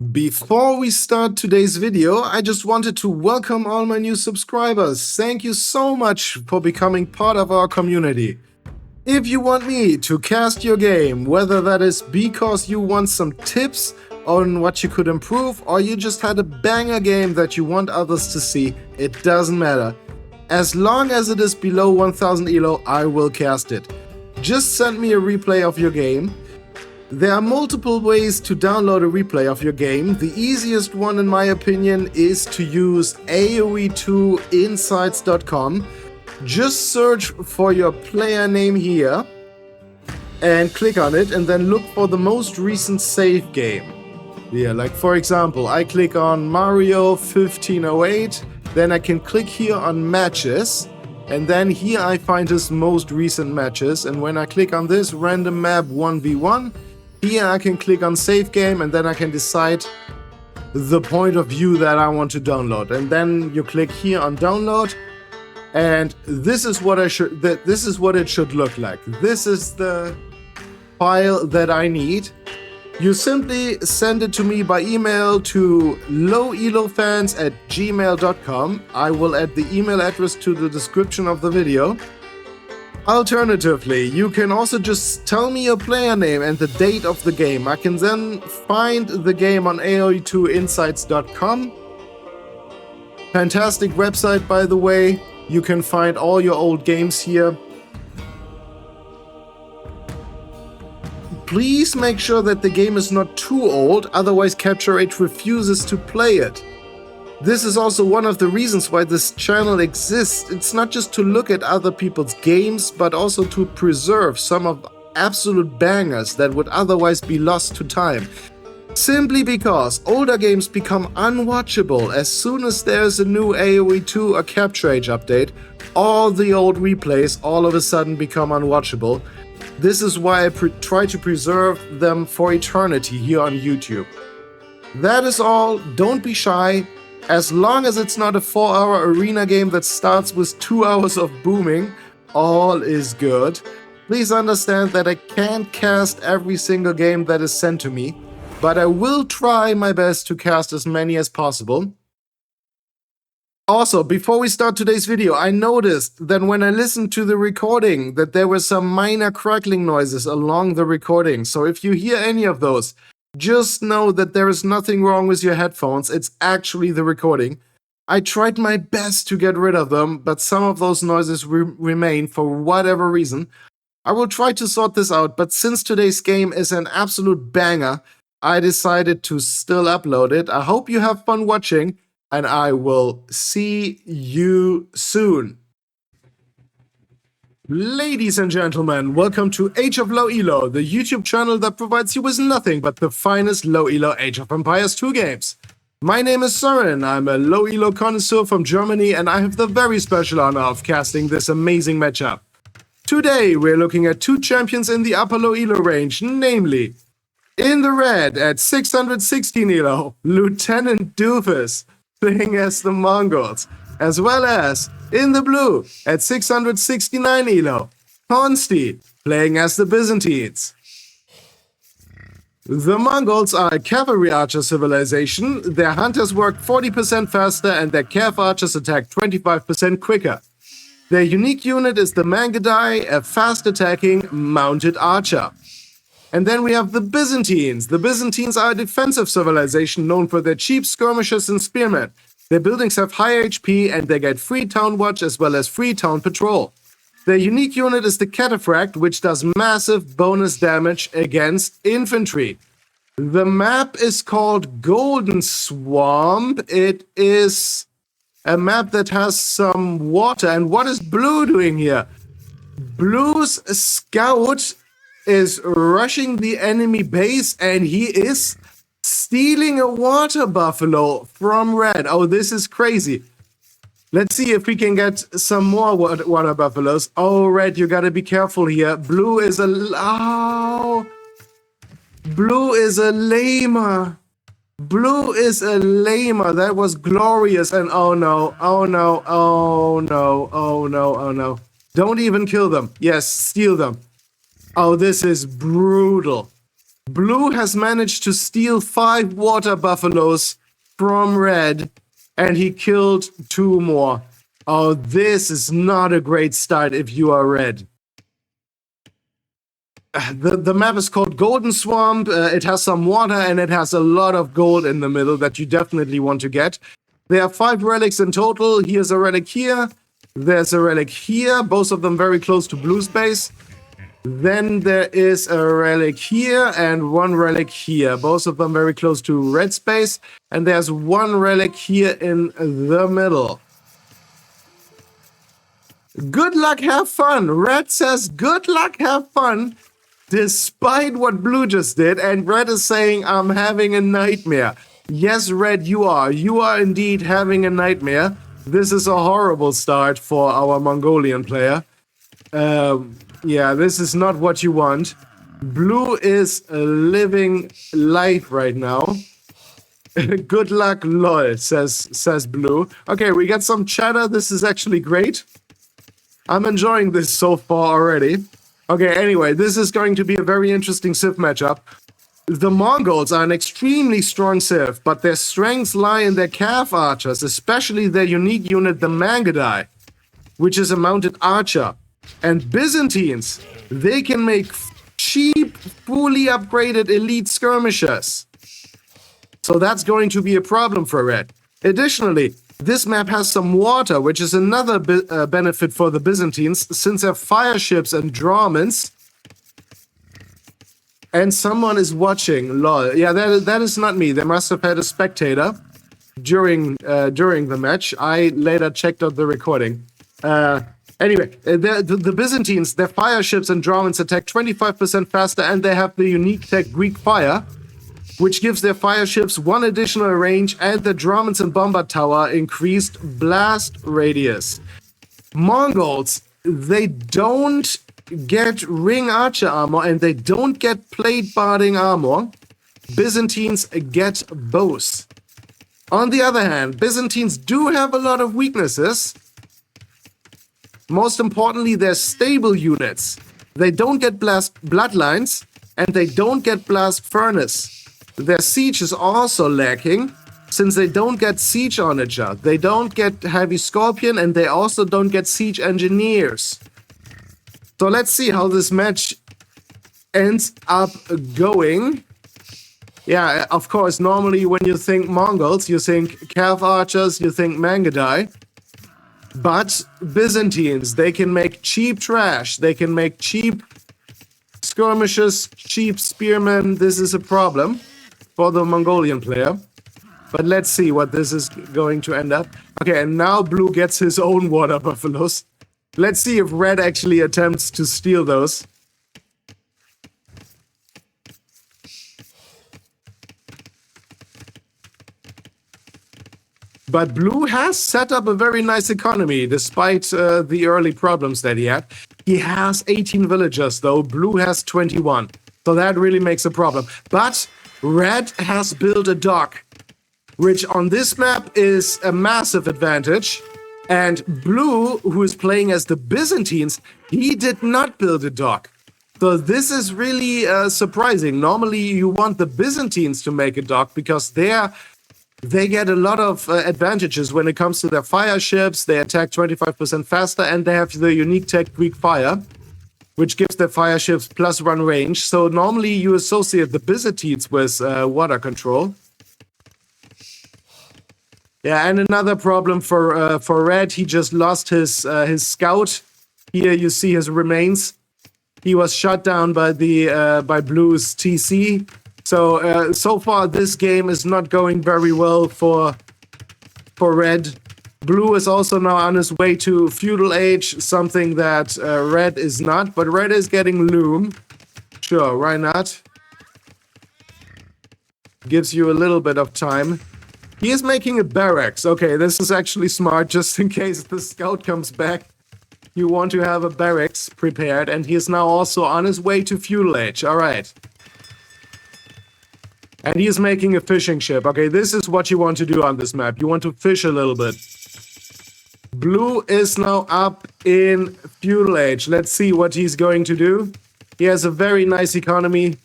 Before we start today's video, I just wanted to welcome all my new subscribers. Thank you so much for becoming part of our community. If you want me to cast your game, whether that is because you want some tips on what you could improve or you just had a banger game that you want others to see, it doesn't matter. As long as it is below 1000 Elo, I will cast it. Just send me a replay of your game. There are multiple ways to download a replay of your game. The easiest one, in my opinion, is to use AoE2insights.com. Just search for your player name here and click on it, and then look for the most recent save game. Yeah, like for example, I click on Mario 1508, then I can click here on matches, and then here I find his most recent matches, and when I click on this random map 1v1, here I can click on save game, and then I can decide the point of view that I want to download. And then you click here on download, and this is what it should look like. This is the file that I need. You simply send it to me by email to lowelofans@gmail.com. I will add the email address to the description of the video. Alternatively, you can also just tell me your player name and the date of the game. I can then find the game on AoE2insights.com. Fantastic website, by the way. You can find all your old games here. Please make sure that the game is not too old, otherwise Capture Age refuses to play it. This is also one of the reasons why this channel exists. It's not just to look at other people's games, but also to preserve some of the absolute bangers that would otherwise be lost to time. Simply because older games become unwatchable as soon as there's a new AoE2 or Capture Age update. All the old replays all of a sudden become unwatchable. This is why I try to preserve them for eternity here on YouTube. That is all. Don't be shy. As long as it's not a 4-hour arena game that starts with 2 hours of booming, all is good. Please understand that I can't cast every single game that is sent to me, but I will try my best to cast as many as possible. Also, before we start today's video, I noticed that when I listened to the recording that there were some minor crackling noises along the recording. So if you hear any of those, just know that there is nothing wrong with your headphones. It's actually the recording. I tried my best to get rid of them, but some of those noises remain for whatever reason. I will try to sort this out, but since today's game is an absolute banger, I decided to still upload it. I hope you have fun watching, and I will see you soon. Ladies and gentlemen, welcome to Age of Low Elo, the YouTube channel that provides you with nothing but the finest low Elo Age of Empires 2 games. My name is Søren, I'm a low Elo connoisseur from Germany, and I have the very special honor of casting this amazing matchup. Today we're looking at two champions in the upper low Elo range, namely, in the red at 616 Elo, Lieutenant Doofus, playing as the Mongols, as well as in the blue at 669 Elo, Constie, playing as the Byzantines. The Mongols are a cavalry archer civilization. Their hunters work 40% faster and their cav archers attack 25% quicker. Their unique unit is the Mangudai, a fast-attacking mounted archer. And then we have the Byzantines. The Byzantines are a defensive civilization known for their cheap skirmishers and spearmen. Their buildings have high HP and they get free town watch as well as free town patrol. Their unique unit is the Cataphract, which does massive bonus damage against infantry. The map is called Golden Swamp. It is a map that has some water. And what is Blue doing here? Blue's scout is rushing the enemy base and he is stealing a water buffalo from Red. Oh, this is crazy. Let's see if we can get some more water buffaloes. Oh, Red, you gotta be careful here. Blue is a... Oh! Blue is a lamer. Blue is a lamer. That was glorious. And oh no, oh no, oh no, oh no, oh no. Don't even kill them. Yes, steal them. Oh, this is brutal. Blue has managed to steal 5 water buffaloes from red, and he killed 2 more. Oh, this is not a great start if you are red. The map is called Golden Swamp. It has some water and it has a lot of gold in the middle that you definitely want to get. There are 5 relics in total. Here's a relic here. There's a relic here. Both of them very close to blue space. Then there is a relic here and 1 relic here. Both of them very close to red space. And there's 1 relic here in the middle. Good luck, have fun. Red says good luck, have fun. Despite what blue just did, and red is saying, I'm having a nightmare. Yes, red, you are. You are indeed having a nightmare. This is a horrible start for our Mongolian player. Yeah, this is not what you want. Blue is living life right now. Good luck, lol, says blue. Okay, we got some chatter. This is actually great. I'm enjoying this so far already. Okay, anyway, this is going to be a very interesting Civ matchup. The Mongols are an extremely strong Civ, but their strengths lie in their calf archers, especially their unique unit, the Mangudai, which is a mounted archer. And Byzantines, they can make cheap, fully upgraded elite skirmishers. So that's going to be a problem for red. Additionally, this map has some water, which is another benefit for the Byzantines, since they have fire ships and drawments. And someone is watching, lol. Yeah, that is not me. They must have had a spectator during the match. I later checked out the recording. Anyway, the Byzantines, their fire ships and drawments attack 25% faster, and they have the unique tech Greek Fire, which gives their fire ships 1 additional range, and the drawments and bomber tower increased blast radius. Mongols, they don't get ring archer armor and they don't get plate barding armor. Byzantines get both. On the other hand, Byzantines do have a lot of weaknesses. Most importantly, they're stable units. They don't get blast bloodlines and they don't get blast furnace. Their siege is also lacking, since they don't get siege onager. They don't get heavy scorpion, and they also don't get siege engineers. So let's see how this match ends up going. Yeah, of course, normally when you think Mongols, you think calf archers, you think Mangudai. But Byzantines, they can make cheap trash. They can make cheap skirmishers, cheap spearmen. This is a problem for the Mongolian player. But let's see what this is going to end up. Okay, and now blue gets his own water buffaloes. Let's see if red actually attempts to steal those. But blue has set up a very nice economy, despite the early problems that he had. He has 18 villagers, though. Blue has 21. So that really makes a problem. But red has built a dock, which on this map is a massive advantage. And blue, who is playing as the Byzantines, he did not build a dock. So this is really surprising. Normally you want the Byzantines to make a dock because they get a lot of advantages when it comes to their fire ships. They attack 25% faster, and they have the unique tech Greek Fire, which gives their fire ships +1 range. So normally you associate the Byzantines with water control. Yeah, and another problem for red, he just lost his scout. Here you see his remains. He was shot down by by blue's TC. So far this game is not going very well for red. Blue is also now on his way to feudal age, something that red is not, but red is getting loom. Sure, why not? Gives you a little bit of time. He is making a barracks. Okay, this is actually smart, just in case the scout comes back. You want to have a barracks prepared, and he is now also on his way to feudal age. All right. And he is making a fishing ship. Okay, this is what you want to do on this map. You want to fish a little bit. Blue is now up in feudal age. Let's see what he's going to do. He has a very nice economy.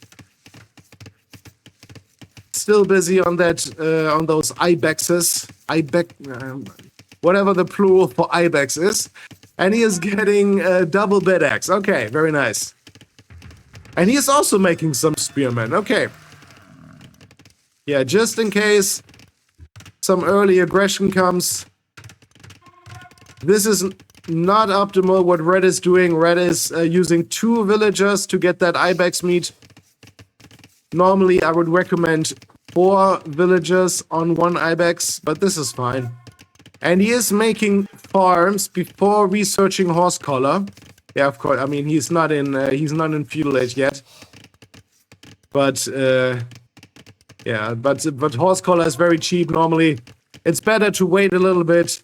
still busy on that, on those ibexes. Whatever the plural for ibex is. And he is getting double bed axe. Okay, very nice. And he is also making some spearmen. Okay. Yeah, just in case some early aggression comes. This is not optimal what Red is doing. Red is using 2 villagers to get that ibex meat. Normally, I would recommend 4 villagers on 1 ibex, but this is fine. And he is making farms before researching horse collar. Yeah, of course. I mean, he's not in feudal age yet. But yeah, but horse collar is very cheap normally. It's better to wait a little bit.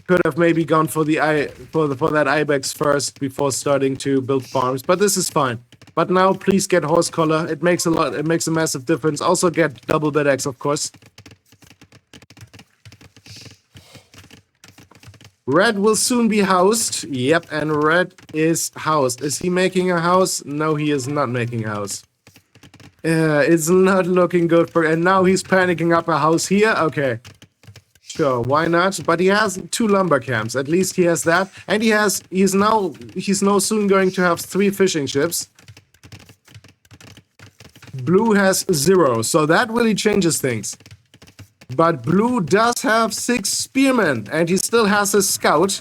Could have maybe gone for that ibex first before starting to build farms, but this is fine. But now please get horse collar. It makes a massive difference. Also get double bed axe, of course. Red will soon be housed. Yep, and Red is housed. Is he making a house? No, he is not making a house. It's not looking good for... And now he's panicking up a house here? Okay. Sure, why not? But he has 2 lumber camps. At least he has that. And he's now soon going to have 3 fishing ships. Blue has 0, so that really changes things. But Blue does have 6 spearmen, and he still has his scout.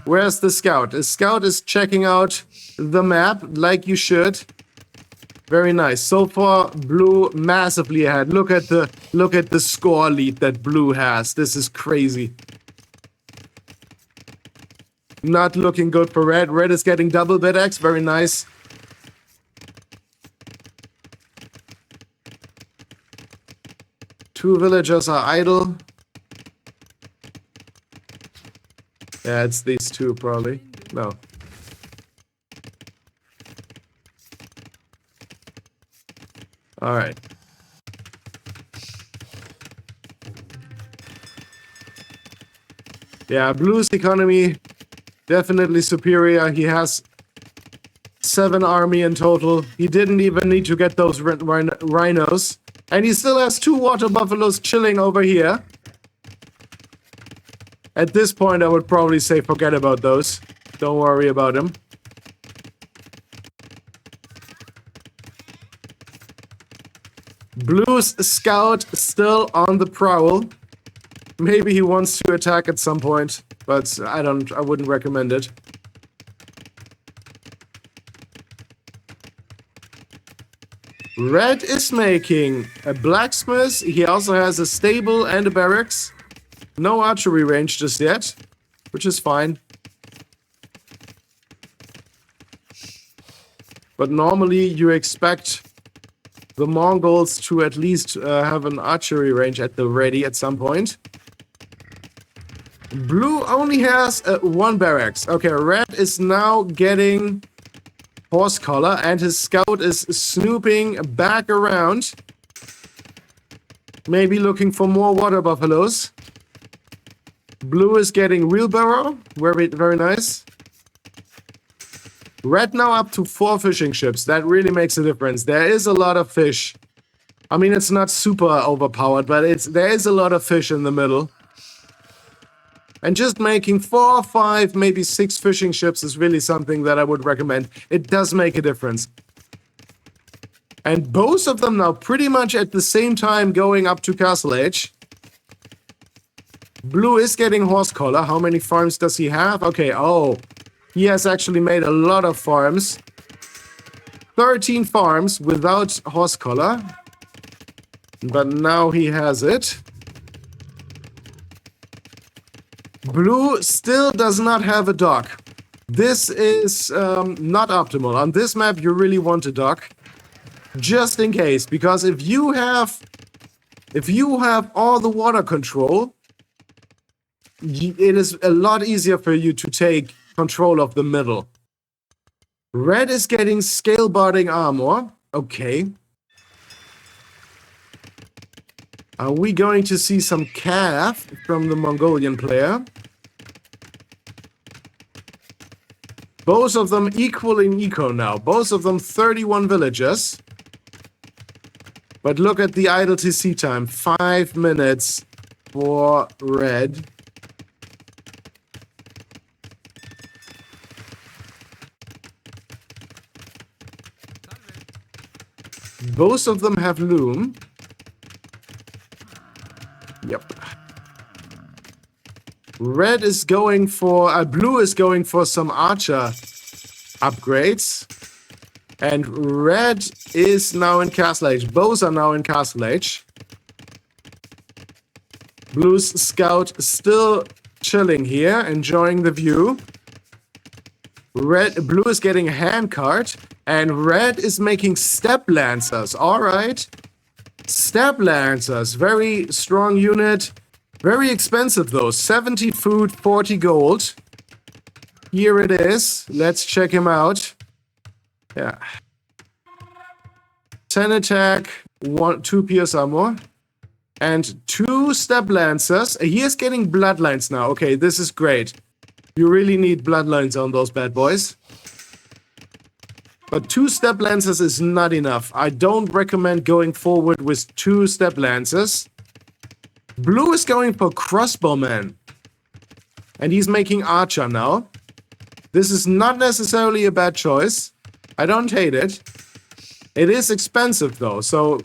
Where's the scout? The scout is checking out the map, like you should. Very nice. So far, Blue massively ahead. Look at the score lead that Blue has. This is crazy. Not looking good for Red. Red is getting double bed axe. Very nice. Two villagers are idle. Yeah, it's these 2 probably. No. All right. Yeah, Blue's economy definitely superior. He has 7 army in total. He didn't even need to get those rhinos. And he still has 2 water buffaloes chilling over here. At this point, I would probably say forget about those. Don't worry about them. Blue's scout still on the prowl. Maybe he wants to attack at some point, but I wouldn't recommend it. Red is making a blacksmith. He also has a stable and a barracks. No archery range just yet, which is fine. But normally you expect the Mongols to at least have an archery range at the ready at some point. Blue only has 1 barracks. Okay, Red is now getting horse collar, and his scout is snooping back around. Maybe looking for more water buffaloes. Blue is getting wheelbarrow. Very, very nice. Red now up to 4 fishing ships. That really makes a difference. There is a lot of fish. I mean, it's not super overpowered, but there is a lot of fish in the middle. And just making 4, 5, maybe 6 fishing ships is really something that I would recommend. It does make a difference. And both of them now pretty much at the same time going up to Castle Age. Blue is getting horse collar. How many farms does he have? Okay, oh. He has actually made a lot of farms. 13 farms without horse collar. But now he has it. Blue still does not have a dock. This is not optimal. On this map, you really want a dock. Just in case. Because if you have all the water control, it is a lot easier for you to take control of the middle. Red is getting scale-barding armor. Okay. Are we going to see some calf from the Mongolian player? Both of them equal in eco now. Both of them 31 villagers. But look at the idle TC time. 5 minutes for red. Both of them have loom. Yep. Red is going for... blue is going for some archer upgrades. And red is now in Castle Age. Both are now in Castle Age. Blue's scout still chilling here, enjoying the view. Blue is getting a handcart. And red is making step lancers. Alright. Step lancers. Very strong unit. Very expensive though. 70 food, 40 gold. Here it is. Let's check him out. Yeah. 10 attack, 2 pierce armor. And 2 step lancers. He is getting bloodlines now. Okay, this is great. You really need bloodlines on those bad boys. But 2 step lancers is not enough. I don't recommend going forward with 2 step lancers. Blue is going for crossbowman. And he's making archer now. This is not necessarily a bad choice. I don't hate it. It is expensive though, so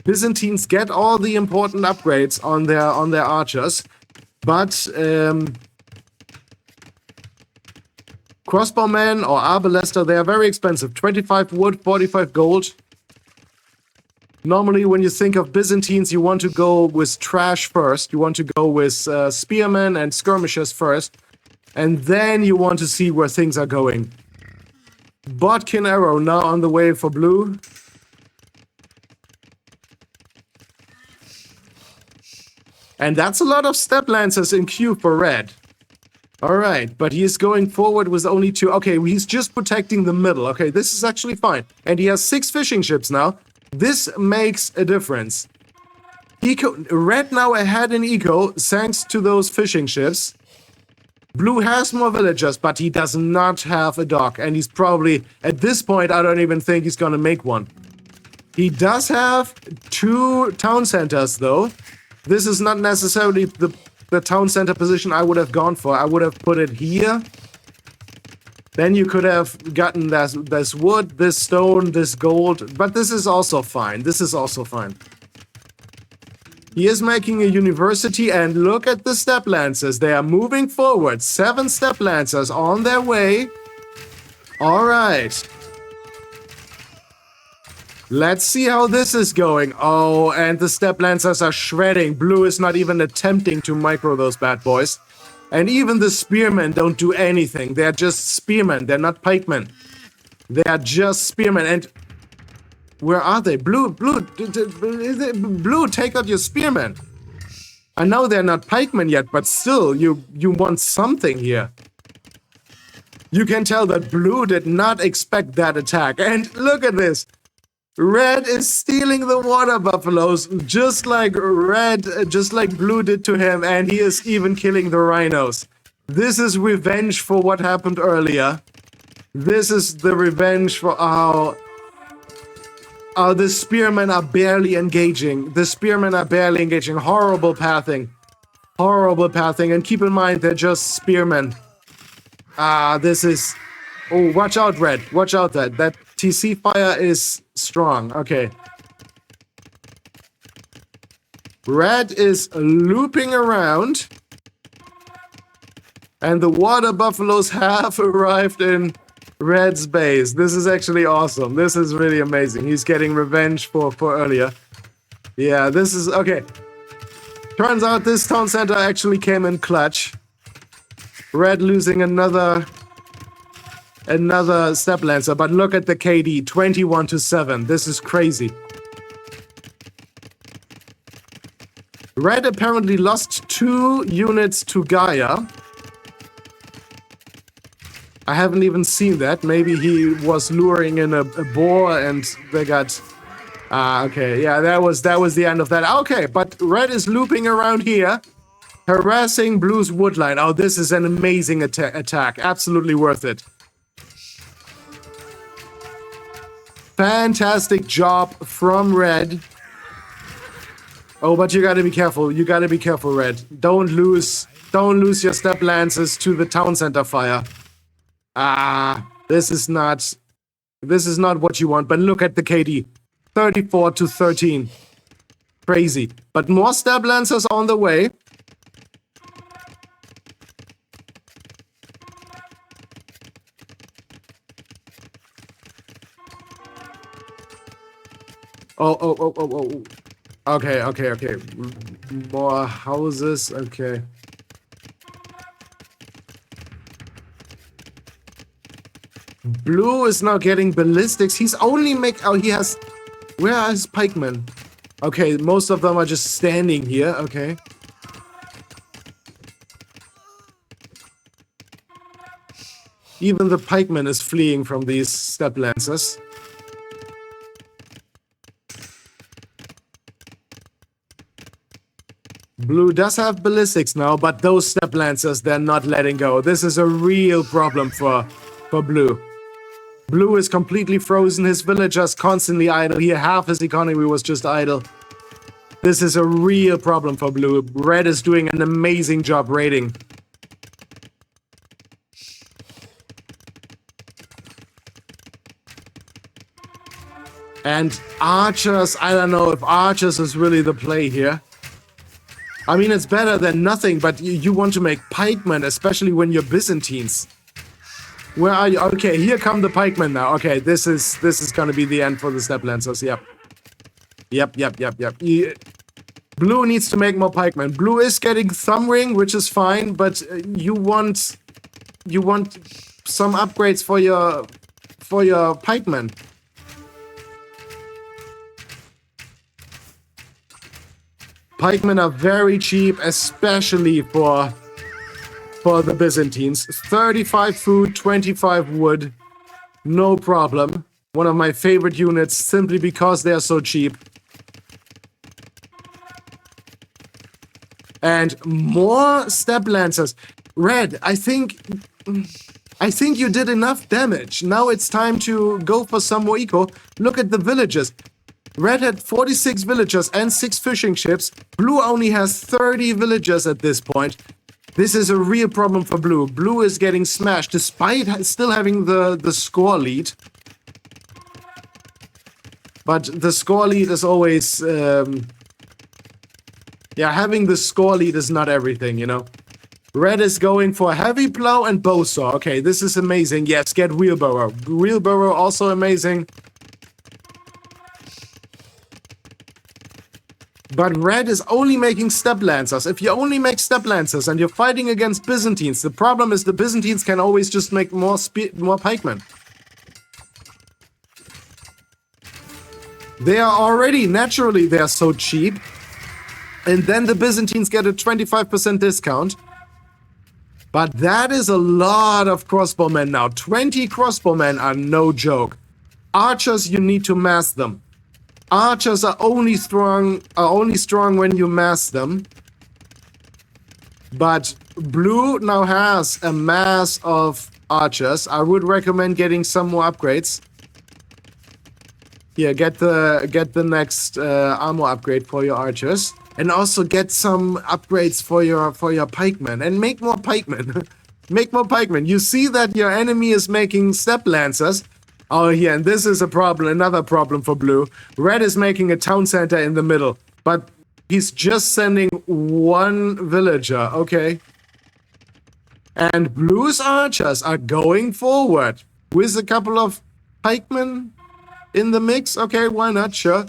Byzantines get all the important upgrades on their archers. But crossbowmen or arbalaster, they are very expensive. 25 wood, 45 gold. Normally, when you think of Byzantines, you want to go with trash first. You want to go with spearmen and skirmishers first. And then you want to see where things are going. Bodkin arrow now on the way for blue. And that's a lot of step lancers in queue for red. Alright, but he is going forward with only 2. Okay, he's just protecting the middle. Okay, this is actually fine. And he has 6 fishing ships now. This makes a difference. Red now ahead in eco, thanks to those fishing ships. Blue has more villagers, but he does not have a dock. And he's probably, at this point, I don't even think he's gonna make one. He does have 2 town centers, though. This is not necessarily the town center position I would have gone for. I would have put it here. Then you could have gotten this wood, this stone, this gold. But this is also fine. This is also fine. He is making a university, and look at the step lancers. They are moving forward. 7 step lancers on their way. All right. Let's see how this is going. Oh, and the step lancers are shredding. Blue is not even attempting to micro those bad boys. And even the spearmen don't do anything. They're just spearmen. They're not pikemen. They are just spearmen. And where are they? Blue, take out your spearmen. I know they're not pikemen yet, but still, you want something here. You can tell that blue did not expect that attack. And look at this. Red is stealing the water buffaloes, just like blue did to him, and he is even killing the rhinos. This is revenge for what happened earlier. This is the revenge for how... Oh, the spearmen are barely engaging. The spearmen are barely engaging. Horrible pathing. Horrible pathing. And keep in mind, they're just spearmen. This is... Oh, watch out, Red. Watch out, that TC fire is strong. Okay. Red is looping around. And the water buffaloes have arrived in Red's base. This is actually awesome. This is really amazing. He's getting revenge for earlier. Yeah, this is... Okay. Turns out this town center actually came in clutch. Red losing another step lancer, but look at the KD, 21-7. This is crazy. Red apparently lost 2 units to Gaia. I haven't even seen that. Maybe he was luring in a boar and they got... okay, yeah, that was the end of that. Okay, but Red is looping around here, harassing Blue's woodline. Oh, this is an amazing attack. Absolutely worth it. Fantastic job from Red. Oh, but you gotta be careful. You gotta be careful, Red. Don't lose your step lances to the town center fire. This is not what you want. But look at the KD. 34 to 13. Crazy. But more step lancers on the way. Oh. Okay. More houses. Okay. Blue is now getting ballistics. He's only he has... Where are his pikemen? Okay, most of them are just standing here. Okay. Even the pikeman is fleeing from these step lancers. Blue does have ballistics now, but those step lancers, they're not letting go. This is a real problem for Blue. Blue is completely frozen. His villagers constantly idle. Here, half his economy was just idle. This is a real problem for Blue. Red is doing an amazing job raiding. And archers, I don't know if archers is really the play here. I mean, it's better than nothing, but you want to make pikemen, especially when you're Byzantines. Where are you? Okay, here come the pikemen now. Okay, this is gonna be the end for the step lancers. Yep. Blue needs to make more pikemen. Blue is getting thumb ring, which is fine, but you want some upgrades for your pikemen. Pikemen are very cheap, especially for the Byzantines. 35 food, 25 wood. No problem. One of my favorite units, simply because they are so cheap. And more step lancers. Red, I think you did enough damage. Now it's time to go for some more eco. Look at the villages. Red had 46 villagers and 6 fishing ships. Blue only has 30 villagers at this point. This is a real problem for Blue. Blue is getting smashed despite still having the score lead. But the score lead is always... having the score lead is not everything, you know. Red is going for heavy plow and bow saw. Okay, this is amazing. Yes, get wheelbarrow. Wheelbarrow also amazing. But Red is only making step lancers. If you only make step lancers and you're fighting against Byzantines, the problem is the Byzantines can always just make more pikemen. They are already, naturally, they are so cheap. And then the Byzantines get a 25% discount. But that is a lot of crossbowmen now. 20 crossbowmen are no joke. Archers, you need to mass them. Archers are only strong when you mass them. But Blue now has a mass of archers. I would recommend getting some more upgrades. Here, get the next armor upgrade for your archers. And also get some upgrades for your pikemen. And make more pikemen. Make more pikemen. You see that your enemy is making step lancers. Oh, yeah, and this is a problem, another problem for Blue. Red is making a town center in the middle, but he's just sending one villager, okay? And Blue's archers are going forward with a couple of pikemen in the mix. Okay, why not? Sure.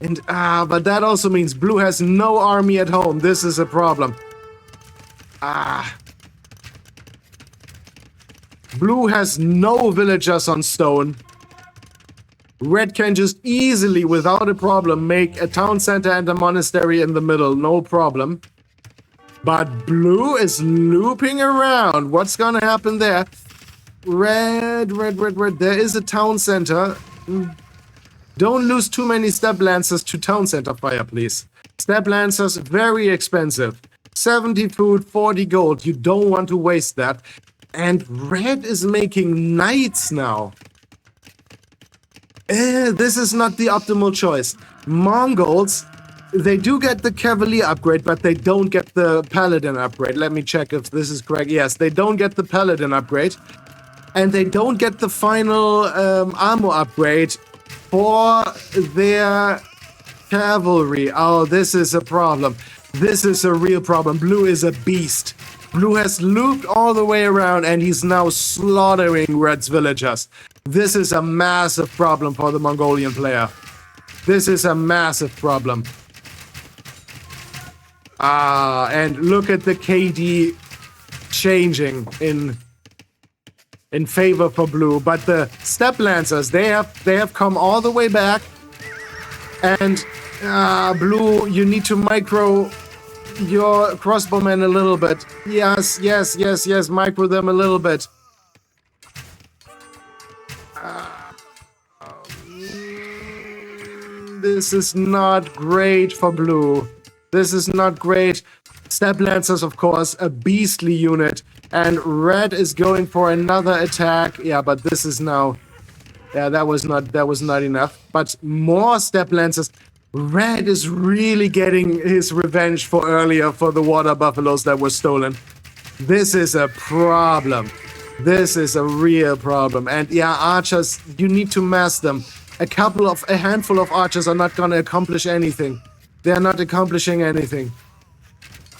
And but that also means Blue has no army at home. This is a problem. Blue has no villagers on stone. Red can just easily, without a problem, make a town center and a monastery in the middle. No problem. But Blue is looping around. What's gonna happen there? Red. There is a town center. Don't lose too many step lancers to town center fire, please. Step lancers, very expensive. 70 food, 40 gold. You don't want to waste that. And Red is making knights now. This is not the optimal choice. Mongols, they do get the cavalry upgrade, but they don't get the paladin upgrade. Let me check if this is correct. Yes, they don't get the paladin upgrade. And they don't get the final armor upgrade for their cavalry. Oh, this is a problem. This is a real problem. Blue is a beast. Blue has looped all the way around and he's now slaughtering Red's villagers. This is a massive problem for the Mongolian player. This is a massive problem. And look at the KD changing in favor for blue. But the Steppe Lancers, they have come all the way back. And blue, you need to micro your crossbowmen a little bit. Yes, micro them a little bit. This is not great for blue. This is not great. Steppe Lancers, of course, a beastly unit. And red is going for another attack. Yeah, but this is now... Yeah, that was not enough. But more Steppe Lancers. Red is really getting his revenge for earlier for the water buffaloes that were stolen. This is a problem. This is a real problem. And yeah, archers, you need to mass them. A handful of archers are not going to accomplish anything. They are not accomplishing anything.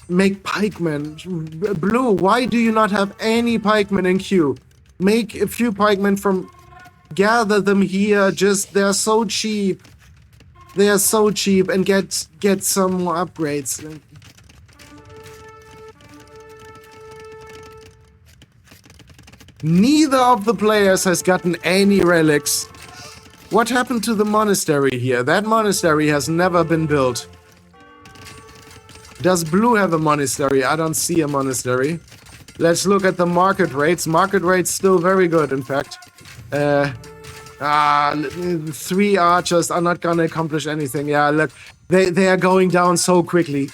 Make pikemen. Blue, why do you not have any pikemen in queue? Make a few pikemen from... Gather them here. Just, they're so cheap. They are so cheap, and get some more upgrades. Neither of the players has gotten any relics. What happened to the monastery here? That monastery has never been built. Does blue have a monastery? I don't see a monastery. Let's look at the market rates. Market rates still very good, in fact. 3 archers are not gonna accomplish anything. Yeah, look, they are going down so quickly.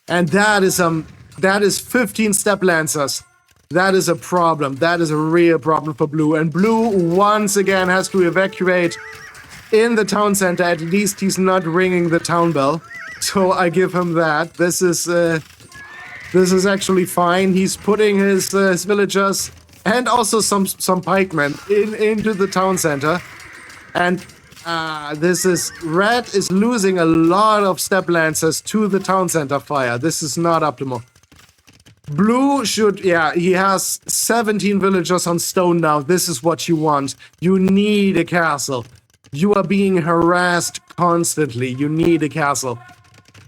And that is 15 Steppe Lancers. That is a problem. That is a real problem for blue. And blue once again has to evacuate in the town center. At least he's not ringing the town bell. So I give him that. This is actually fine. He's putting his villagers and also some pikemen into the town center. And this is... Red is losing a lot of Steppe Lancers to the town center fire. This is not optimal. Blue should... Yeah, he has 17 villagers on stone now. This is what you want. You need a castle. You are being harassed constantly. You need a castle.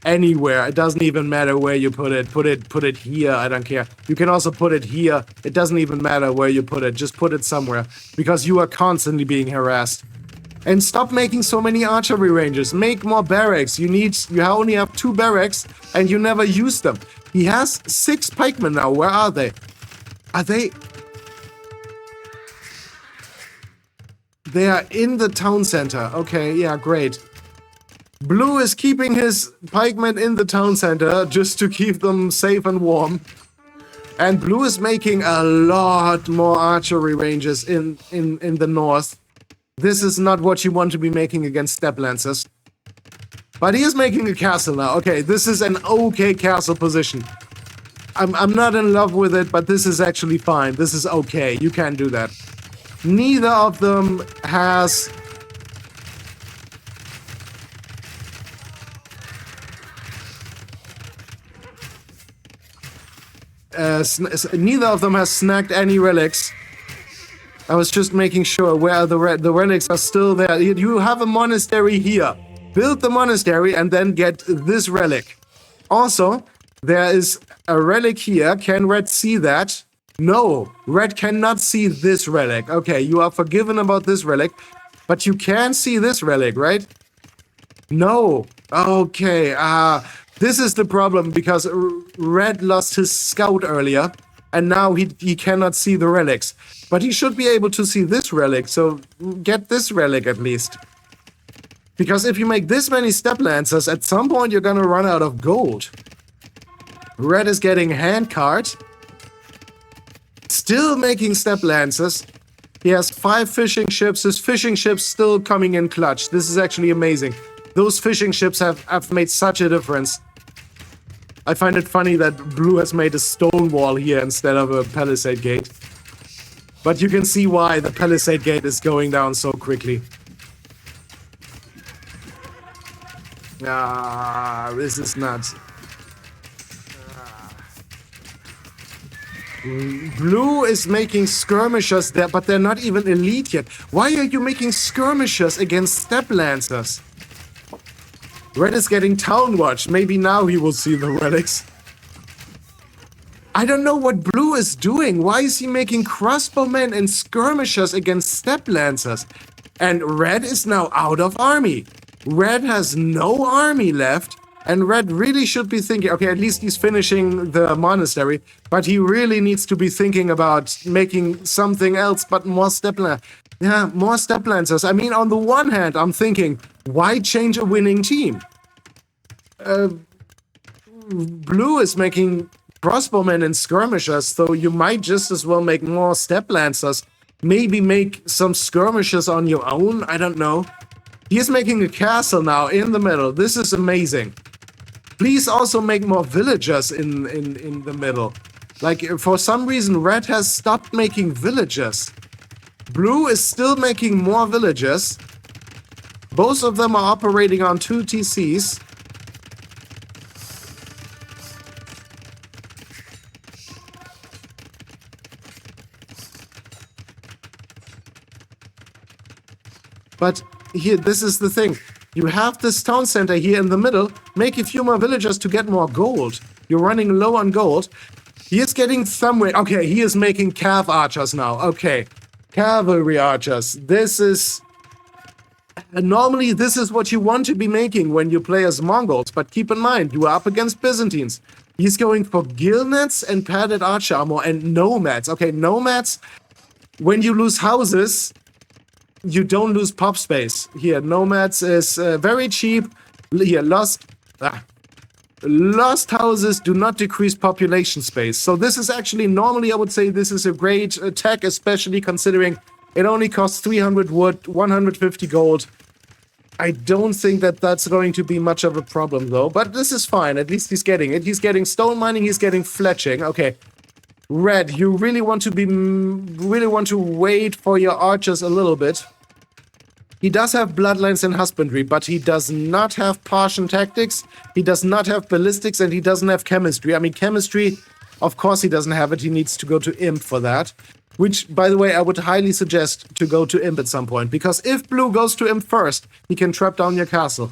Anywhere. It doesn't even matter where you put it. Put it here. I don't care. You can also put it here. It doesn't even matter where you put it. Just put it somewhere. Because you are constantly being harassed. And stop making so many archery ranges. Make more barracks. You only have 2 barracks and you never use them. He has 6 pikemen now. Where are they? Are they... They are in the town center. Okay, yeah, great. Blue is keeping his pikemen in the town center just to keep them safe and warm. And blue is making a lot more archery ranges in the north. This is not what you want to be making against Steppe Lancers. But he is making a castle now. Okay, this is an okay castle position. I'm not in love with it, but this is actually fine. This is okay. You can do that. Neither of them has... neither of them has snagged any relics. I was just making sure where the relics are still there. You have a monastery here. Build the monastery and then get this relic. Also, there is a relic here. Can Red see that? No, Red cannot see this relic. Okay, you are forgiven about this relic, but you can see this relic, right? No. Okay, this is the problem, because Red lost his scout earlier, and now he cannot see the relics. But he should be able to see this relic, so get this relic at least. Because if you make this many Steppe Lancers, at some point you're gonna run out of gold. Red is getting handcart. Still making Steppe Lancers. He has 5 fishing ships. His fishing ships still coming in clutch. This is actually amazing. Those fishing ships have made such a difference. I find it funny that blue has made a stone wall here instead of a palisade gate. But you can see why the palisade gate is going down so quickly. Ah, this is nuts. Blue is making skirmishers there, but they're not even elite yet. Why are you making skirmishers against steppe lancers? Red is getting town watch. Maybe now he will see the relics. I don't know what blue is doing. Why is he making crossbowmen and skirmishers against steppe lancers? And red is now out of army. Red has no army left. And red really should be thinking, okay, at least he's finishing the monastery, but he really needs to be thinking about making something else, but more steppe lancers. Yeah, more steppe lancers. I mean, on the one hand, I'm thinking, why change a winning team? Blue is making crossbowmen and skirmishers, so you might just as well make more steppe lancers. Maybe make some skirmishers on your own, I don't know. He is making a castle now in the middle. This is amazing. Please also make more villagers in the middle. Like, for some reason, red has stopped making villagers. Blue is still making more villagers. Both of them are operating on 2 TCs. But here, this is the thing. You have this town center here in the middle. Make a few more villagers to get more gold. You're running low on gold. He is getting somewhere. Okay, he is making cav archers now. Okay, cavalry archers. This is... normally, this is what you want to be making when you play as Mongols. But keep in mind, you are up against Byzantines. He's going for gillnets and padded archer armor and nomads. Okay, nomads, when you lose houses... you don't lose pop space. Here, nomads is very cheap. Here, lost houses do not decrease population space. So this is actually, normally I would say this is a great attack, especially considering it only costs 300 wood, 150 gold. I don't think that that's going to be much of a problem though, but this is fine. At least he's getting it. He's getting stone mining, he's getting fletching. Okay. Red, you really want to wait for your archers a little bit. He does have bloodlines and husbandry, but he does not have Partian tactics, he does not have ballistics, and he doesn't have chemistry. I mean, chemistry, of course he doesn't have it, he needs to go to imp for that. Which, by the way, I would highly suggest to go to imp at some point, because if blue goes to imp first, he can trap down your castle.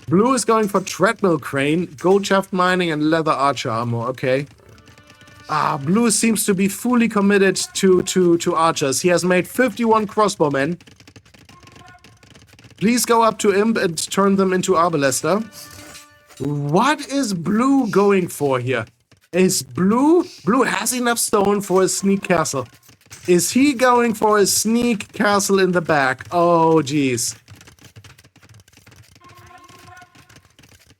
Blue is going for treadmill crane, gold shaft mining, and leather archer armor, okay. Blue seems to be fully committed to archers. He has made 51 crossbowmen. Please go up to imp and turn them into arbalester. What is blue going for here? Is blue has enough stone for a sneak castle. Is he going for a sneak castle in the back? Oh, jeez.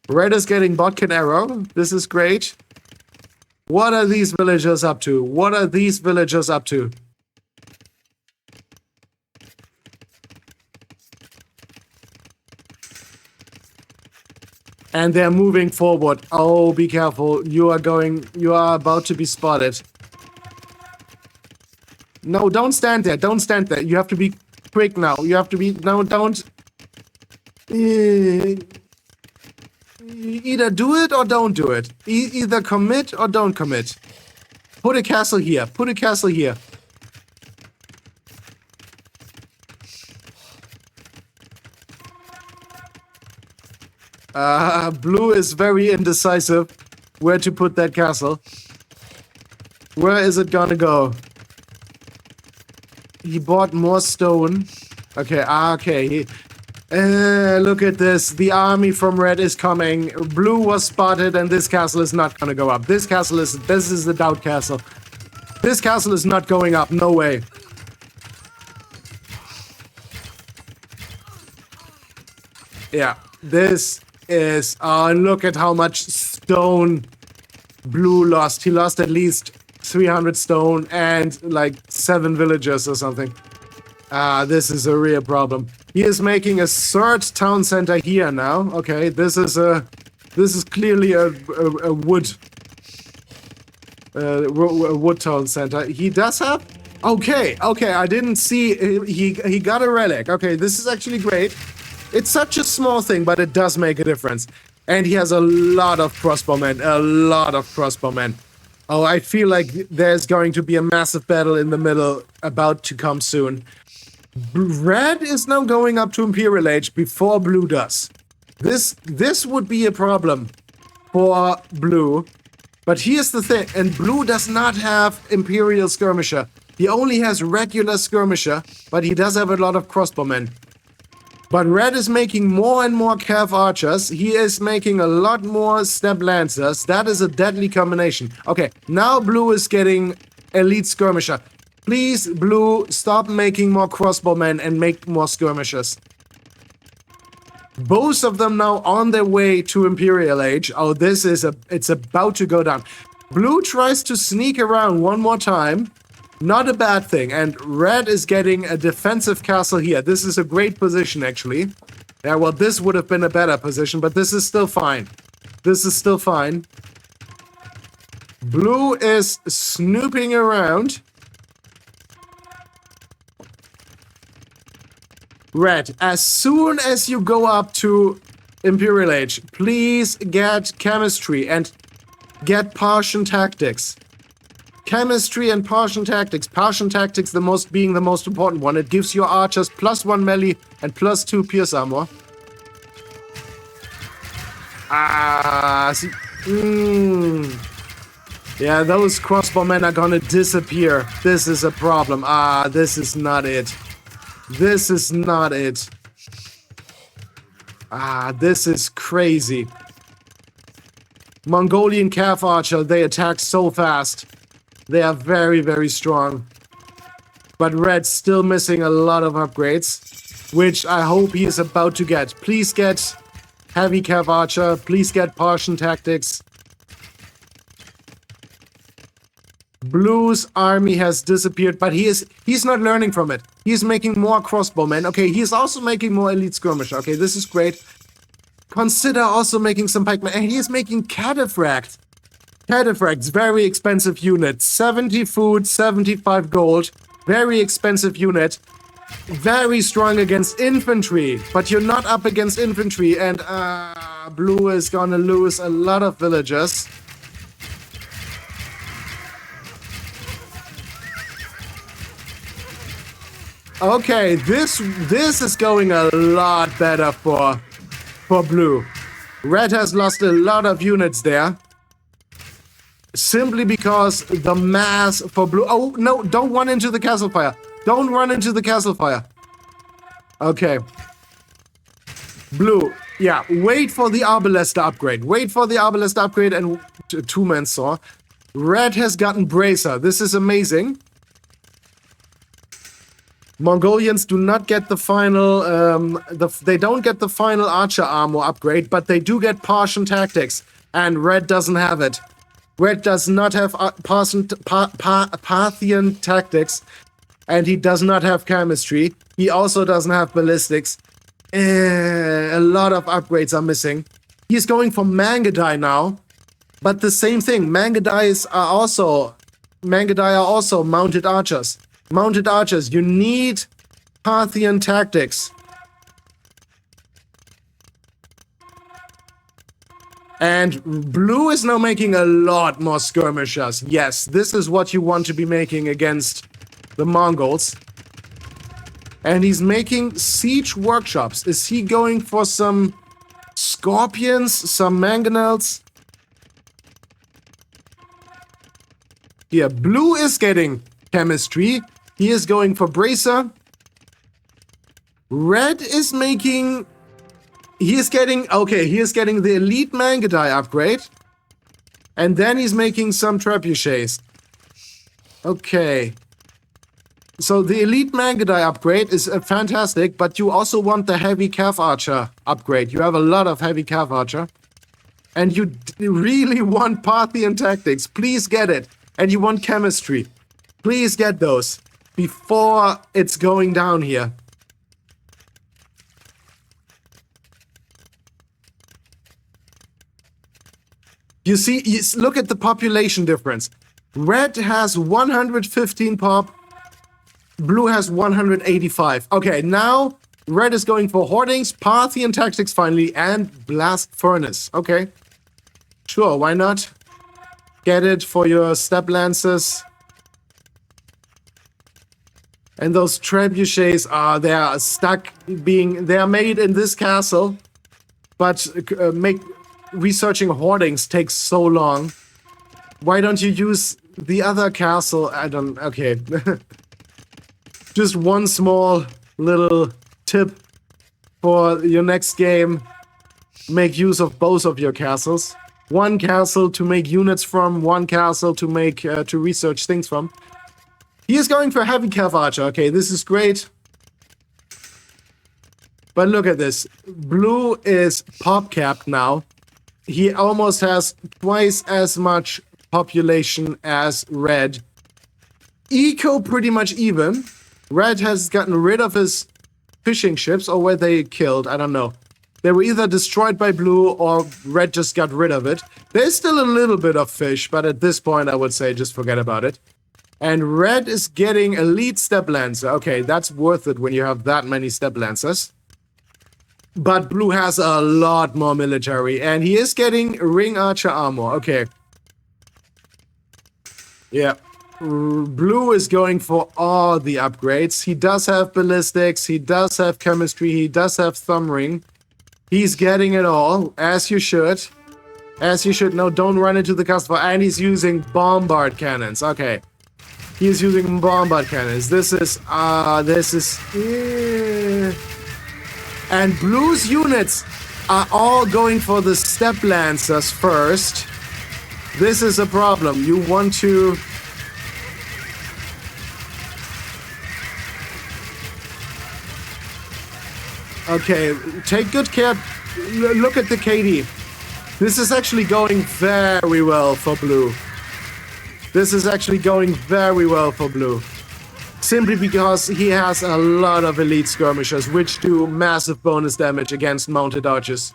Red is getting Botkin arrow. This is great. What are these villagers up to? What are these villagers up to? And they're moving forward. Oh, be careful. You are about to be spotted. No, don't stand there. Don't stand there. You have to be quick now. You have to be... No, don't... Either do it or don't do it. Either commit or don't commit. Put a castle here. Put a castle here. Blue is very indecisive where to put that castle. Where is it gonna go? He bought more stone. Okay, okay. Look at this. The army from red is coming. Blue was spotted and this castle is not gonna go up. This is the doubt castle. This castle is not going up. No way. Yeah, this is... look at how much stone blue lost. He lost at least 300 stone and like 7 villagers or something. This is a real problem. He is making a third town center here now. Okay, this is clearly a wood town center. He does have. Okay, I didn't see. He got a relic. Okay, this is actually great. It's such a small thing, but it does make a difference. And he has a lot of crossbowmen. Oh, I feel like there's going to be a massive battle in the middle about to come soon. Red is now going up to Imperial Age before Blue does. This would be a problem for Blue. But here's the thing, and Blue does not have Imperial Skirmisher. He only has regular Skirmisher, but he does have a lot of crossbowmen. But Red is making more and more Cav Archers. He is making a lot more Step Lancers. That is a deadly combination. Okay, now Blue is getting Elite Skirmisher. Please, Blue, stop making more crossbowmen and make more Skirmishers. Both of them now on their way to Imperial Age. Oh, it's about to go down. Blue tries to sneak around one more time. Not a bad thing. And Red is getting a defensive castle here. This is a great position, actually. Yeah, well, this would have been a better position, but this is still fine. Blue is snooping around. Red, as soon as you go up to Imperial Age, please get chemistry and get Partian tactics. Chemistry and Partian tactics. Partian tactics being the most important one. It gives your archers +1 melee and +2 pierce armor. Yeah, those crossbowmen are gonna disappear. This is a problem. This is not it. This is crazy. Mongolian Cav Archer, they attack so fast. They are very, very strong. But Red's still missing a lot of upgrades, which I hope he is about to get. Please get Heavy Cav Archer. Please get Partian Tactics. Blue's army has disappeared, but he's not learning from it. He's making more crossbowmen. Okay, he's also making more elite skirmisher. Okay, this is great. Consider also making some pikemen. And he is making Cataphract. Cataphract's very expensive unit. 70 food, 75 gold. Very expensive unit. Very strong against infantry. But you're not up against infantry. And Blue is gonna lose a lot of villagers. Okay, this is going a lot better for Blue. Red has lost a lot of units there. Simply because the mass for Blue... Oh, no, don't run into the castle fire. Don't run into the castle fire. Okay. Blue, yeah, wait for the Arbalest upgrade. Wait for the Arbalest upgrade and two-man saw. Red has gotten Bracer. This is amazing. Mongolians do not get the final, they don't get the final archer armor upgrade, but they do get Partian tactics, and Red doesn't have it. Red does not have Parthian tactics, and he does not have chemistry. He also doesn't have ballistics. A lot of upgrades are missing. He's going for Mangudai now, but the same thing. Mangudai are also mounted archers. Mounted archers, you need Parthian tactics. And Blue is now making a lot more skirmishers. Yes, this is what you want to be making against the Mongols. And he's making siege workshops. Is he going for some scorpions, some mangonels? Yeah, Blue is getting chemistry. He is going for Bracer. Red is making... He is getting the Elite Mangudai upgrade. And then he's making some trebuchets. Okay. So the Elite Mangudai upgrade is fantastic, but you also want the Heavy Cav Archer upgrade. You have a lot of Heavy Cav Archer. And you really want Parthian tactics. Please get it. And you want chemistry. Please get those. before it's going down here. You see, look at the population difference. Red has 115 pop, blue has 185. Okay, now red is going for hoardings, Parthian tactics finally, and blast furnace. Okay, sure, why not? Get it for your step lances. And those trebuchets they are stuck they are made in this castle, but researching hoardings takes so long. Why don't you use the other castle? Okay. Just one small little tip for your next game. Make use of both of your castles. One castle to make units from, one castle to make to research things from. He is going for heavy cav archer. Okay, this is great. But look at this. Blue is pop capped now. He almost has twice as much population as red. Eco pretty much even. Red has gotten rid of his fishing ships, or were they killed? I don't know. They were either destroyed by blue or red just got rid of it. There's still a little bit of fish, but at this point I would say just forget about it. And red is getting elite step lancer. Okay, that's worth it when you have that many step lancers. But blue has a lot more military, and he is getting ring archer armor. Okay. Yeah. Blue is going for all the upgrades. He does have ballistics, he does have chemistry, he does have thumb ring. He's getting it all, as you should. As you should. No, don't run into the customer. And he's using bombard cannons. Okay. He's using bombard cannons. This is... And blue's units are all going for the step lancers first. This is a problem. You want to... Okay, take good care. Look at the KD. This is actually going very well for blue. This is actually going very well for blue. Simply because he has a lot of elite skirmishers, which do massive bonus damage against mounted archers.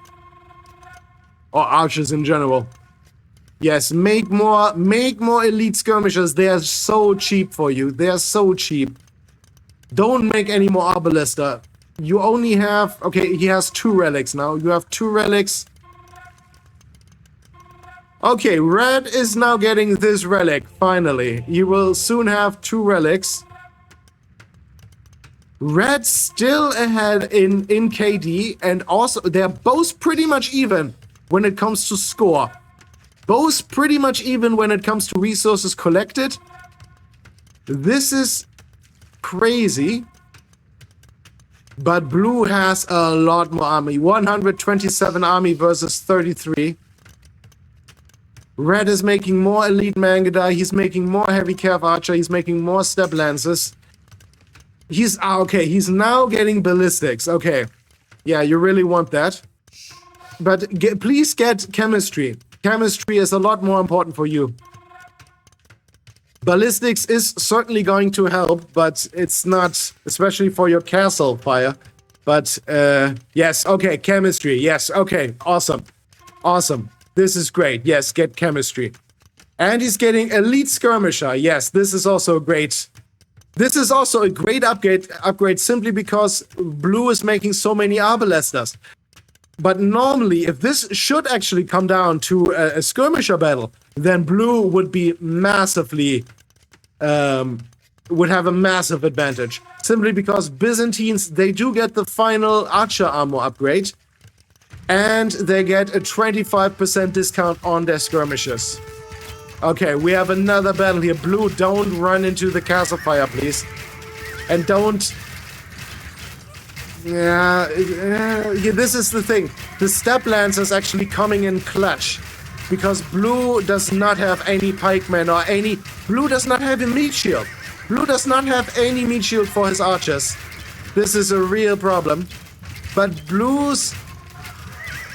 Or archers in general. Yes, make more elite skirmishers. They are so cheap for you. They are so cheap. Don't make any more Arbalester. You only have... Okay, he has 2 relics now. You have 2 relics. Okay, red is now getting this relic, finally. He will soon have 2 relics. Red still ahead in KD, and also they're both pretty much even when it comes to score. Both pretty much even when it comes to resources collected. This is crazy. But blue has a lot more army. 127 army versus 33. Red is making more elite Mangudai. He's making more heavy cav archer. He's making more step lances. He's okay. He's now getting ballistics. Okay, yeah, you really want that. But please get chemistry. Chemistry is a lot more important for you. Ballistics is certainly going to help, but it's not, especially for your castle fire. But yes, okay, chemistry. Yes, okay, awesome, awesome. This is great. Yes, get chemistry. And he's getting elite skirmisher. Yes, this is also great. This is also a great upgrade simply because blue is making so many Arbalesters. But normally, if this should actually come down to a skirmisher battle, then blue would be massively, would have a massive advantage. Simply because Byzantines, they do get the final archer armor upgrade. And they get a 25% discount on their skirmishers. Okay, we have another battle here. Blue, don't run into the castle fire, please. And don't... Yeah, this is the thing. The step lance is actually coming in clutch. Because blue does not have any pikemen or any... Blue does not have a meat shield. Blue does not have any meat shield for his archers. This is a real problem. But blue's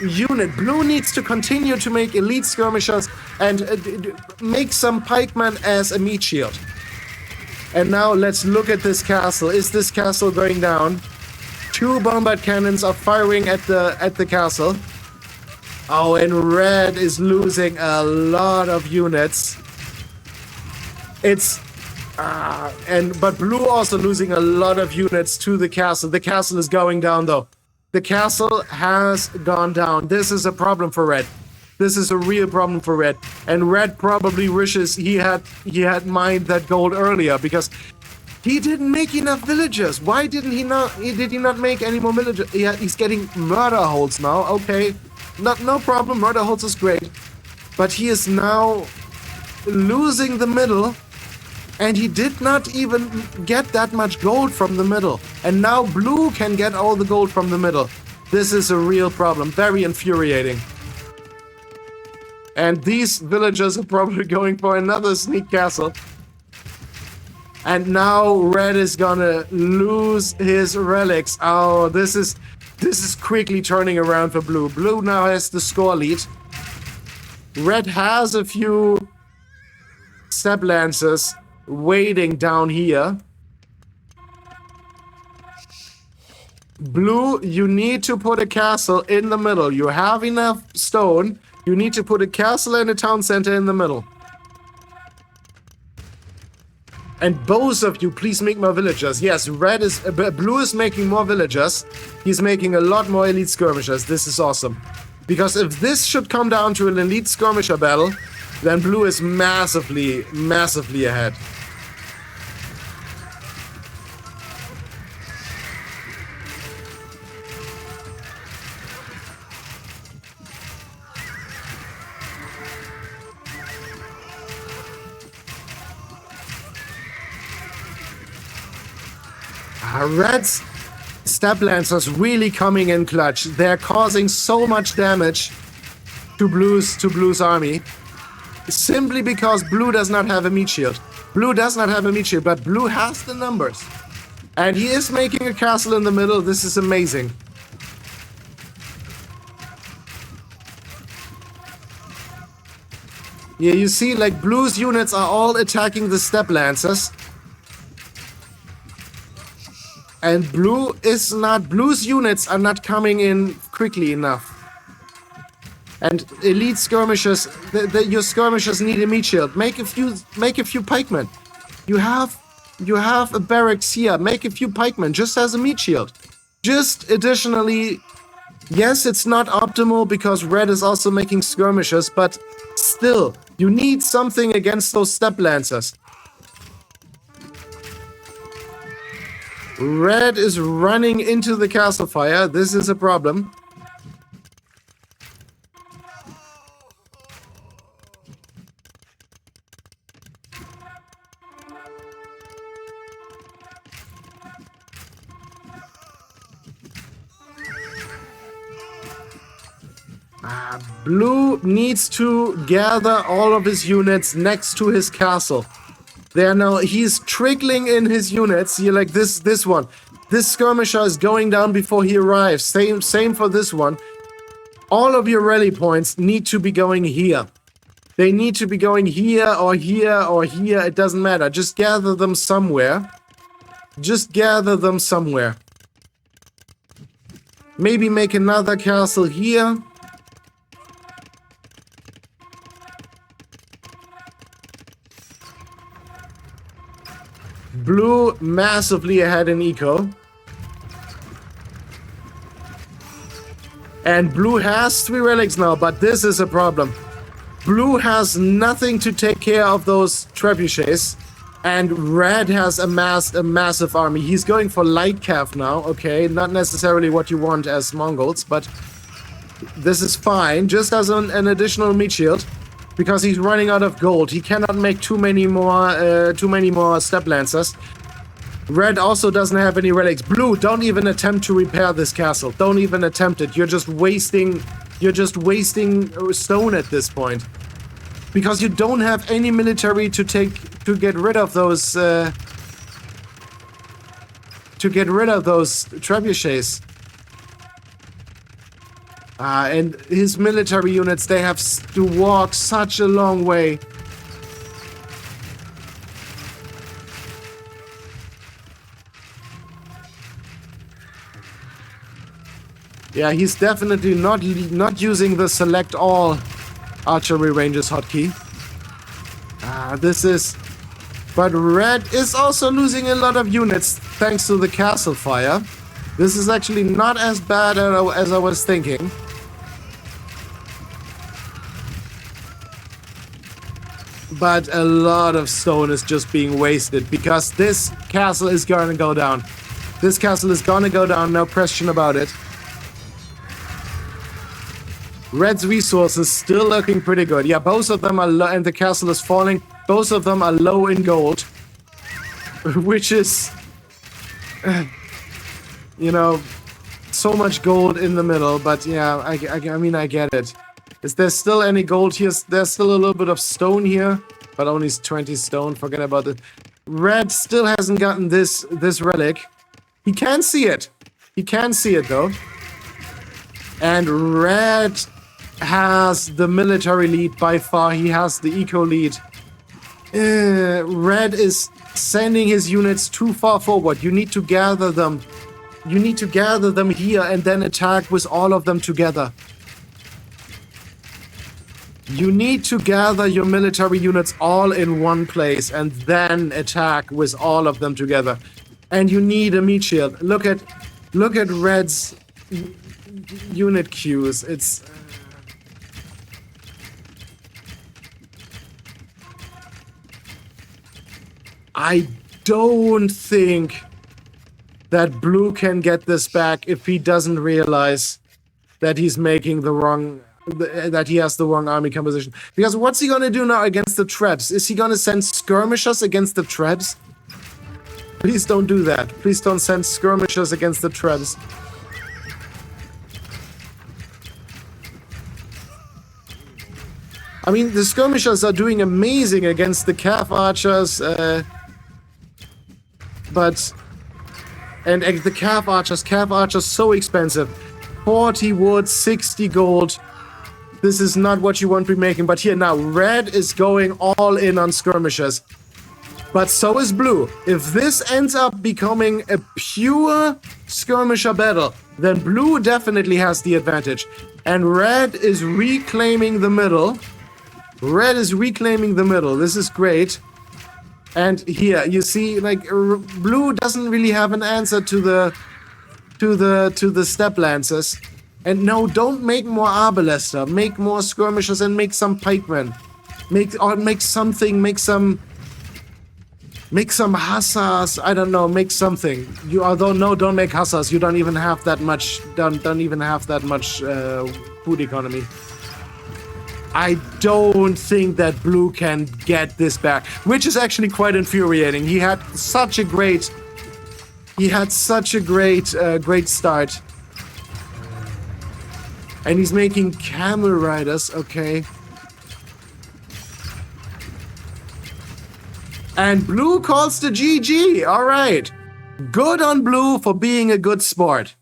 unit. Blue needs to continue to make elite skirmishers and make some pikemen as a meat shield. And now let's look at this castle. Is this castle going down? 2 bombard cannons are firing at the castle. Oh, and red is losing a lot of units. But blue also losing a lot of units to the castle. The castle is going down though. The castle has gone down. This is a problem for red. This is a real problem for red. And red probably wishes he had mined that gold earlier because he didn't make enough villagers. Why didn't he not? Did he not make any more villagers? Yeah, he's getting murder holds now. Okay, no problem. Murder holds is great, but he is now losing the middle, and he did not even get that much gold from the middle. And now blue can get all the gold from the middle. This is a real problem. Very infuriating. And these villagers are probably going for another sneak castle. And now red is gonna lose his relics. Oh, this is quickly turning around for blue. Blue now has the score lead. Red has a few step lancers waiting down here. Blue, you need to put a castle in the middle. You have enough stone. You need to put a castle and a town center in the middle. And both of you, please make more villagers. Yes, blue is making more villagers. He's making a lot more elite skirmishers. This is awesome. Because if this should come down to an elite skirmisher battle, then blue is massively, massively ahead. Red's step lancers really coming in clutch. They're causing so much damage to blue's army, simply because blue does not have a meat shield. Blue does not have a meat shield, but blue has the numbers, and he is making a castle in the middle. This is amazing. Yeah, you see, like, blue's units are all attacking the step lancers. And blue's units are not coming in quickly enough. And elite skirmishers, your skirmishers need a meat shield. Make a few pikemen. You have a barracks here. Make a few pikemen just as a meat shield. Just additionally, yes, it's not optimal because red is also making skirmishers, but still, you need something against those step lancers. Red is running into the castle fire. This is a problem. Blue needs to gather all of his units next to his castle. He's trickling in his units. You're like this one. This skirmisher is going down before he arrives. Same for this one. All of your rally points need to be going here. They need to be going here or here or here. It doesn't matter. Just gather them somewhere. Just gather them somewhere. Maybe make another castle here. Blue massively ahead in eco. And blue has 3 relics now, but this is a problem. Blue has nothing to take care of those trebuchets, and red has amassed a massive army. He's going for light cav now, okay? Not necessarily what you want as Mongols, but this is fine, just as an additional meat shield. Because he's running out of gold. He cannot make too many more step lancers. Red also doesn't have any relics. Blue, don't even attempt to repair this castle. Don't even attempt it. You're just wasting stone at this point. Because you don't have any military to get rid of those trebuchets. And his military units, they have to walk such a long way. Yeah, he's definitely not using the select all archery ranges hotkey. This is... But red is also losing a lot of units thanks to the castle fire. This is actually not as bad as I was thinking. But a lot of stone is just being wasted because this castle is gonna go down. This castle is gonna go down, no question about it. Red's resources still looking pretty good. Yeah, both of them are low, and the castle is falling. Both of them are low in gold, which is, you know, so much gold in the middle. But yeah, I mean, I get it. Is there still any gold here? There's still a little bit of stone here, but only 20 stone. Forget about it. Red still hasn't gotten this relic. He can see it. He can see it though. And red has the military lead by far. He has the eco lead. Red is sending his units too far forward. You need to gather them. You need to gather them here and then attack with all of them together. You need to gather your military units all in one place and then attack with all of them together. And you need a meat shield. Look at Red's unit queues. It's I don't think that Blue can get this back if he doesn't realize that he's making the wrong, that he has the wrong army composition. Because what's he gonna do now against the Trebs? Is he gonna send skirmishers against the Trebs? Please don't do that. Please don't send skirmishers against the Trebs. I mean, the skirmishers are doing amazing against the cav archers, and the cav archers so expensive. 40 wood, 60 gold. This is not what you want to be making. But here now, red is going all in on skirmishers. But so is blue. If this ends up becoming a pure skirmisher battle, then blue definitely has the advantage. And red is reclaiming the middle. Red is reclaiming the middle. This is great. And here you see, like, blue doesn't really have an answer to the step lancers. And no, don't make more arbalester. Make more skirmishers and make some pikemen. Make some hussars. I don't know. Make something. Don't make hussars. You don't even have that much. Don't even have that much food economy. I don't think that blue can get this back, which is actually quite infuriating. He had such a great great start. And he's making camel riders, okay. And blue calls the GG, alright. Good on blue for being a good sport.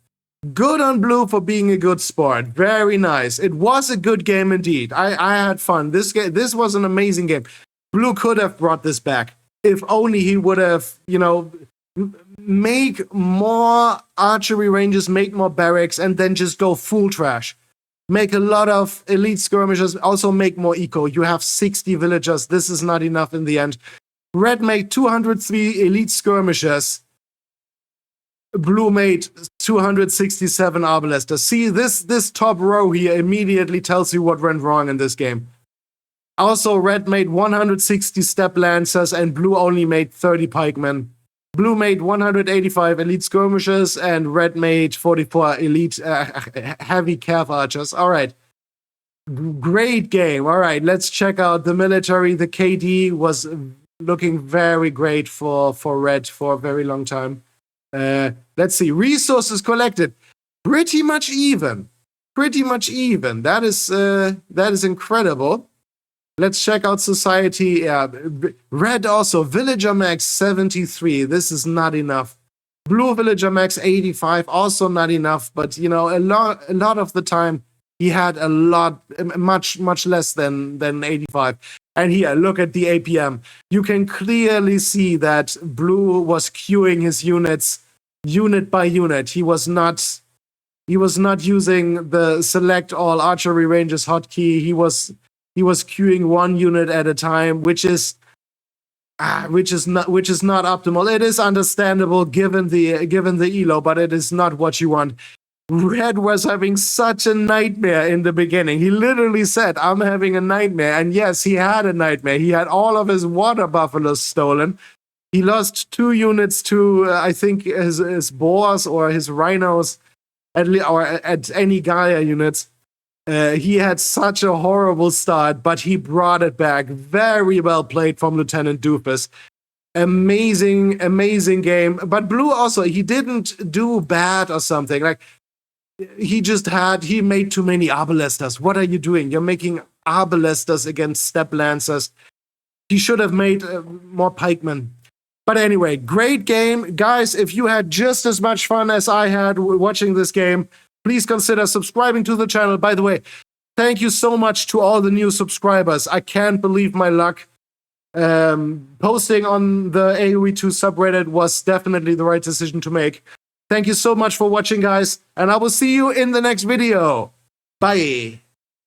Good on blue for being a good sport. Very nice. It was a good game indeed. I had fun. This was an amazing game. Blue could have brought this back. If only he would have, make more archery ranges, make more barracks, and then just go full trash. Make a lot of elite skirmishers, also make more eco. You have 60 villagers. This is not enough in the end. Red made 203 elite skirmishers. Blue made 267 arbalesters. See, this top row here immediately tells you what went wrong in this game. Also, red made 160 step lancers and blue only made 30 pikemen. Blue made 185 elite skirmishers and red made 44 elite heavy cav archers. All right. Great game. All right, let's check out the military. The KD was looking very great for red for a very long time. Let's see. Resources collected. Pretty much even. That is incredible. Let's check out society. Red also. Villager max 73. This is not enough. Blue villager max 85. Also not enough. But a lot of the time he had a lot, much less than 85. And here, look at the APM. You can clearly see that blue was queuing his units unit by unit. He was not He was not using the select all archery ranges hotkey. He was queuing one unit at a time, which is not optimal. It is understandable given the elo, but it is not what you want. Red was having such a nightmare in the beginning. He literally said, "I'm having a nightmare." And yes, he had a nightmare. He had all of his water buffaloes stolen. He lost 2 units to, I think, his boars or his rhinos, at any Gaia units. He had such a horrible start, but he brought it back. Very well played from Lieutenant Doofus. Amazing, amazing game. But Blue also, he didn't do bad or something. Like, he made too many Arbalesters. What are you doing? You're making Arbalesters against Steppe Lancers. He should have made more pikemen. But anyway, great game. Guys, if you had just as much fun as I had watching this game, please consider subscribing to the channel. By the way, thank you so much to all the new subscribers. I can't believe my luck. Posting on the AoE2 subreddit was definitely the right decision to make. Thank you so much for watching, guys, and I will see you in the next video. Bye.